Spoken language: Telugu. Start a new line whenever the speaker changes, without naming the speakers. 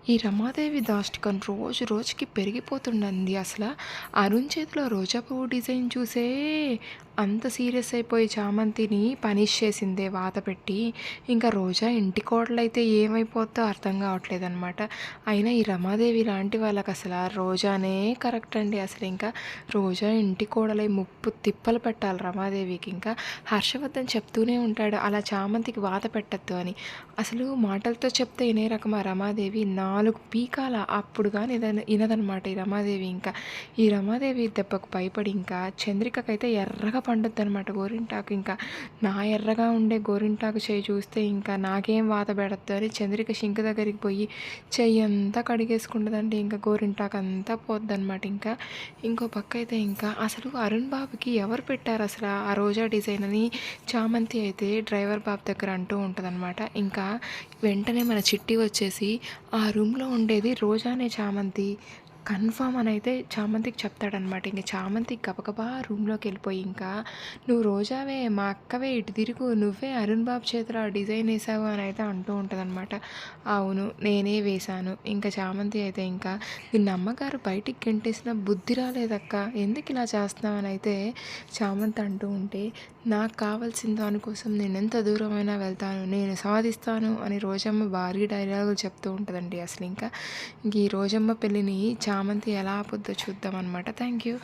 ఈ రమాదేవి దాష్టికం రోజు రోజుకి పెరిగిపోతుందండి అసల. అరుణ్ చేతిలో రోజా పువ్వు డిజైన్ చూసే అంత సీరియస్ అయిపోయి చామంతిని పనిష్ చేసిందే వాత పెట్టి. ఇంకా రోజా ఇంటి కోడలైతే ఏమైపోద్దో అర్థం కావట్లేదనమాట. అయినా ఈ రమాదేవి లాంటి వాళ్ళకసల రోజానే కరెక్ట్ అండి. అసలు ఇంకా రోజా ఇంటి కోడలై ముప్పు తిప్పలు పెట్టాలి రమాదేవికి. ఇంకా హర్షవర్ధన్ చెప్తూనే ఉంటాడు అలా చామంతికి వాత పెట్టద్దు అని. అసలు మాటలతో చెప్తే ఇనే రకమా రమాదేవి, 4 పీకాల అప్పుడు కానీ ఇనదనమాట ఈ రమాదేవి. ఇంకా ఈ రమాదేవి దెబ్బకు భయపడి ఇంకా చంద్రికకైతే ఎర్రగా పండుద్దనమాట గోరింటాకు. ఇంకా నా ఎర్రగా ఉండే గోరింటాకు చేయి చూస్తే ఇంకా నాకేం వాత పెడద్దు అని చంద్రిక షింక్ దగ్గరికి పోయి చెయ్యి అంతా కడిగేసుకుంటుందండి. ఇంకా గోరింటాకు అంతా పోద్దనమాట. ఇంకా ఇంకో పక్క అయితే ఇంకా అసలు అరుణ్ బాబుకి ఎవరు పెట్టారు అసలు ఆ రోజా డిజైన్ అని చామంతి అయితే డ్రైవర్ బాబు దగ్గర అంటూ ఉంటుందన్నమాట. ఇంకా వెంటనే మన చిట్టి వచ్చేసి ఆ రూమ్లో ఉండేది రోజానే చామంతి కన్ఫామ్ అని అయితే చామంతికి చెప్తాడనమాట. ఇంక చామంతి గబగబా రూమ్లోకి వెళ్ళిపోయి ఇంకా నువ్వు రోజావే, మా అక్కవే, ఇటు తిరుగు, నువ్వే అరుణ్ బాబు చేతిలో ఆ డిజైన్ వేసావు అని అయితే అంటూ ఉంటుందన్నమాట. అవును నేనే వేశాను. ఇంకా చామంతి అయితే ఇంకా నిన్న అమ్మగారు బయటికి గెంటేసిన బుద్ధి రాలేదక్క, ఎందుకు ఇలా చేస్తున్నావు అని అయితే చామంతి అంటూ ఉంటే, నాకు కావాల్సిన దానికోసం నేను ఎంత దూరమైనా వెళ్తాను, నేను సాధిస్తాను అని రోజమ్మ భారీ డైలాగులు చెప్తూ ఉంటుందండి. అసలు ఇంకా ఈ రోజమ్మ పెళ్ళిని చామంతి ఎలా ఆపుద్దో చూద్దాం అనమాట. Thank you.